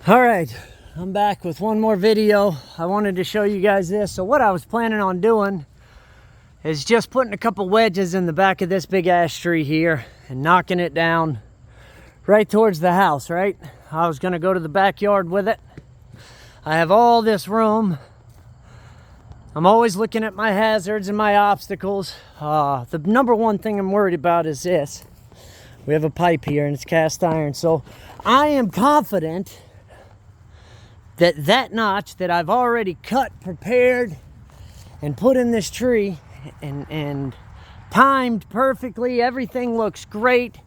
All right, I'm back with one more video. I wanted to show you guys this. So what I was planning on doing is just putting a couple wedges in the back of this big ash tree here and knocking it down right towards the house, right? I was gonna go to the backyard with it. I have all this room. I'm always looking at my hazards and my obstacles. The number one thing I'm worried about is this. We have a pipe here and it's cast iron. So I am confident that notch that I've already cut, prepared, and put in this tree and timed perfectly, everything looks great.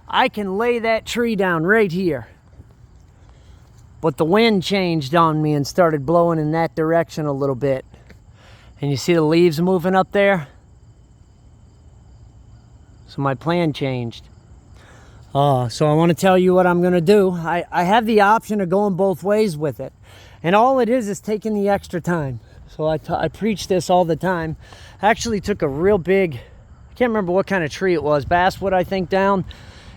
I can lay that tree down right here. But the wind changed on me and started blowing in that direction a little bit. And you see the leaves moving up there? So my plan changed. So I want to tell you what I'm going to do. I have the option of going both ways with it. And all it is taking the extra time. So I preach this all the time. I actually took a real big, I can't remember what kind of tree it was, basswood I think, down.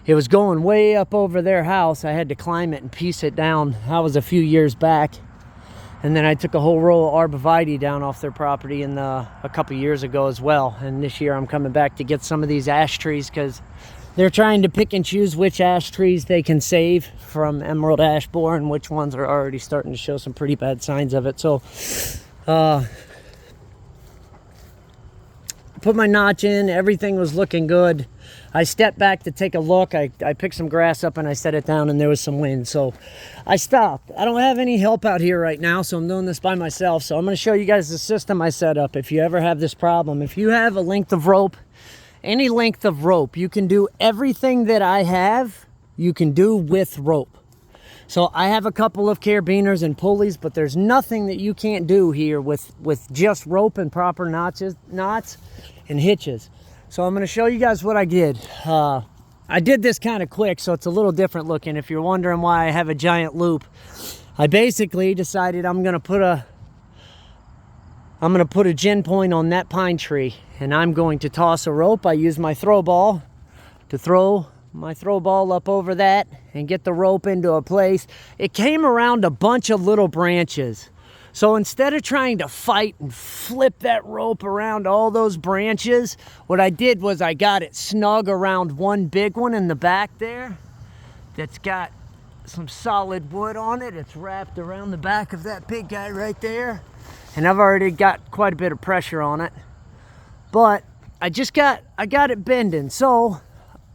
It was going way up over their house. I had to climb it and piece it down. That was a few years back. And then I took a whole row of arborvitae down off their property a couple years ago as well. And this year I'm coming back to get some of these ash trees because they're trying to pick and choose which ash trees they can save from emerald ash borer and which ones are already starting to show some pretty bad signs of it. So put my notch in, everything was looking good. I stepped back to take a look. I picked some grass up and I set it down and there was some wind. So I stopped. I don't have any help out here right now, so I'm doing this by myself. So I'm going to show you guys the system I set up if you ever have this problem. If you have a length of rope, any length of rope, you can do everything that I have, you can do with rope. So I have a couple of carabiners and pulleys, but there's nothing that you can't do here with just rope and proper knots and hitches. So I'm going to show you guys what I did. I did this kind of quick, so it's a little different looking. If you're wondering why I have a giant loop, I basically decided I'm going to put a gin point on that pine tree, and I'm going to toss a rope. I use my throw ball to throw my throw ball up over that and get the rope into a place. It came around a bunch of little branches. So instead of trying to fight and flip that rope around all those branches, what I did was I got it snug around one big one in the back there that's got some solid wood on it. It's wrapped around the back of that big guy right there. And I've already got quite a bit of pressure on it. But I got it bending. So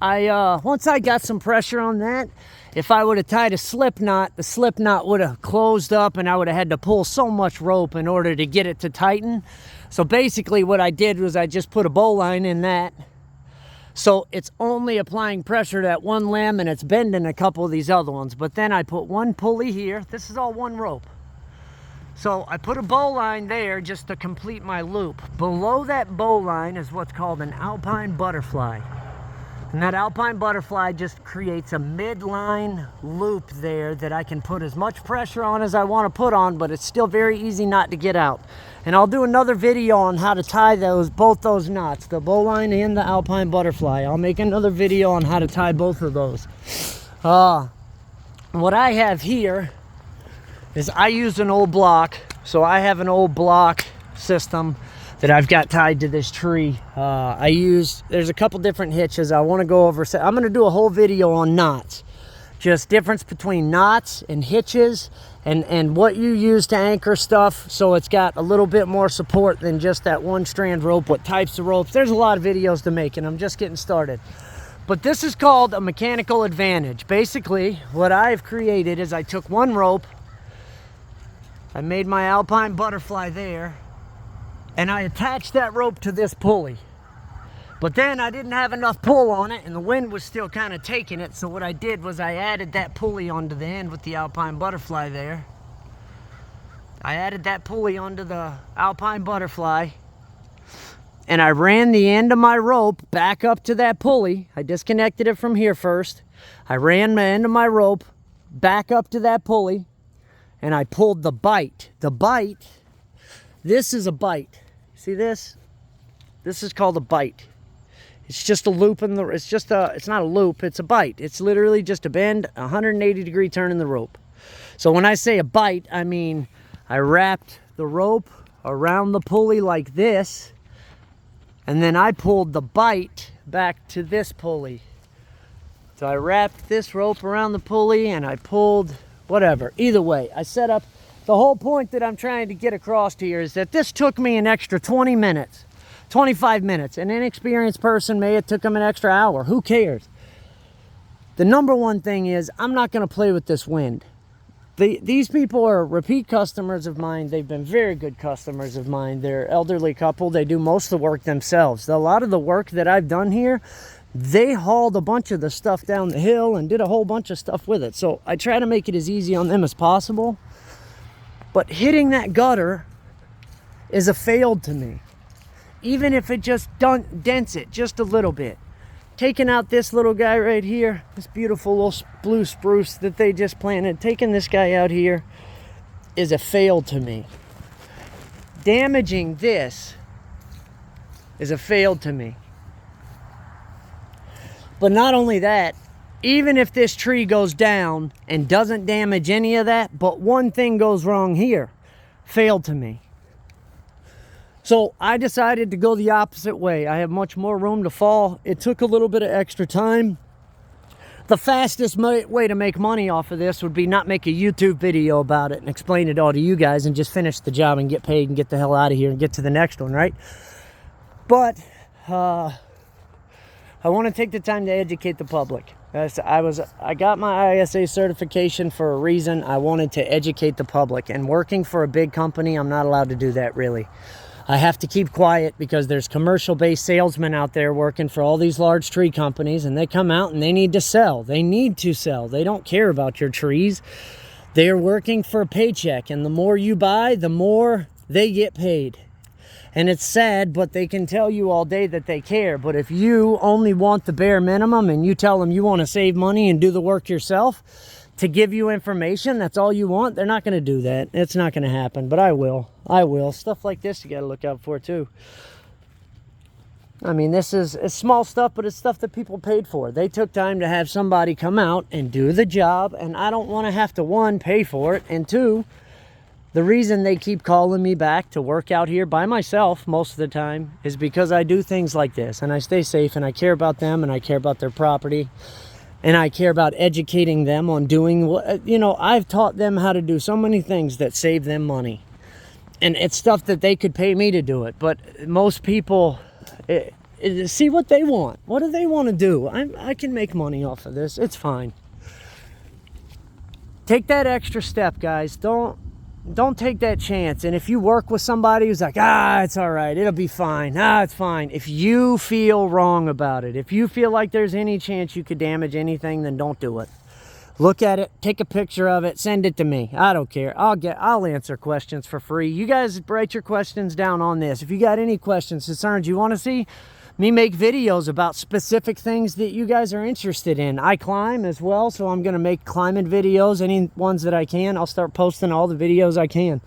once I got some pressure on that, if I would have tied a slip knot, the slip knot would have closed up and I would have had to pull so much rope in order to get it to tighten. So basically what I did was I just put a bowline in that. So it's only applying pressure to that one limb and it's bending a couple of these other ones. But then I put one pulley here. This is all one rope. So I put a bowline there just to complete my loop. Below that bowline is what's called an alpine butterfly. And that alpine butterfly just creates a midline loop there that I can put as much pressure on as I want to put on, but it's still very easy not to get out. And I'll do another video on how to tie both those knots, the bowline and the alpine butterfly. I'll make another video on how to tie both of those. What I have here is I used an old block. So I have an old block system that I've got tied to this tree. There's a couple different hitches I want to go over. I'm going to do a whole video on knots. Just difference between knots and hitches and what you use to anchor stuff so it's got a little bit more support than just that one strand rope, what types of ropes. There's a lot of videos to make and I'm just getting started. But this is called a mechanical advantage. Basically, what I've created is I took one rope, I made my alpine butterfly there, and I attached that rope to this pulley. But then I didn't have enough pull on it and the wind was still kind of taking it. So what I did was I added that pulley onto the end with the alpine butterfly there. I added that pulley onto the alpine butterfly and I ran the end of my rope back up to that pulley. I disconnected it from here first. I ran the end of my rope back up to that pulley and I pulled the bite. The bite, this is a bite. See this? This is called a bite. It's just a loop it's not a loop, it's a bite. It's literally just a bend, 180 degree turn in the rope. So when I say a bite, I mean I wrapped the rope around the pulley like this, and then I pulled the bite back to this pulley. So I wrapped this rope around the pulley and I pulled whatever. Either way, I set up. The whole point that I'm trying to get across here is that this took me an extra 20 minutes, 25 minutes. An inexperienced person may have took them an extra hour. Who cares? The number one thing is I'm not going to play with this wind. These people are repeat customers of mine. They've been very good customers of mine. They're an elderly couple. They do most of the work themselves. A lot of the work that I've done here, they hauled a bunch of the stuff down the hill and did a whole bunch of stuff with it. So I try to make it as easy on them as possible. But hitting that gutter is a fail to me. Even if it just dents it just a little bit. Taking out this little guy right here, this beautiful little blue spruce that they just planted, taking this guy out here is a fail to me. Damaging this is a fail to me. But not only that, even if this tree goes down and doesn't damage any of that, but one thing goes wrong here, failed to me. So I decided to go the opposite way. I have much more room to fall. It took a little bit of extra time. The fastest way to make money off of this would be not make a YouTube video about it and explain it all to you guys and just finish the job and get paid and get the hell out of here and get to the next one, right? But I want to take the time to educate the public. I got my ISA certification for a reason. I wanted to educate the public, and working for a big company, I'm not allowed to do that really. I have to keep quiet because there's commercial-based salesmen out there working for all these large tree companies, and they come out and they need to sell. They need to sell. They don't care about your trees. They are working for a paycheck, and the more you buy, the more they get paid. And it's sad, but they can tell you all day that they care. But if you only want the bare minimum and you tell them you want to save money and do the work yourself to give you information, that's all you want, they're not going to do that. It's not going to happen, but I will. I will. Stuff like this you got to look out for too. I mean, it's small stuff, but it's stuff that people paid for. They took time to have somebody come out and do the job, and I don't want to have to, one, pay for it, and two, the reason they keep calling me back to work out here by myself most of the time is because I do things like this, and I stay safe, and I care about them, and I care about their property, and I care about educating them on doing what, I've taught them how to do so many things that save them money. And it's stuff that they could pay me to do it, but most people see what they want. What do they want to do? I can make money off of this. It's fine. Take that extra step, guys. Don't take that chance. And if you work with somebody who's like, it's all right, it'll be fine, it's fine. If you feel wrong about it, if you feel like there's any chance you could damage anything, then don't do it. Look at it, take a picture of it, send it to me. I don't care. I'll answer questions for free. You guys write your questions down on this. If you got any questions, concerns, you want to see me make videos about specific things that you guys are interested in. I climb as well, so I'm going to make climbing videos, any ones that I can. I'll start posting all the videos I can.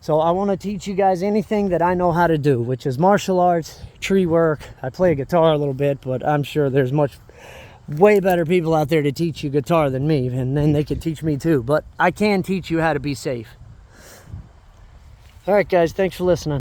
So I want to teach you guys anything that I know how to do, which is martial arts, tree work. I play guitar a little bit, but I'm sure there's way better people out there to teach you guitar than me, and then they can teach me too. But I can teach you how to be safe. All right, guys, thanks for listening.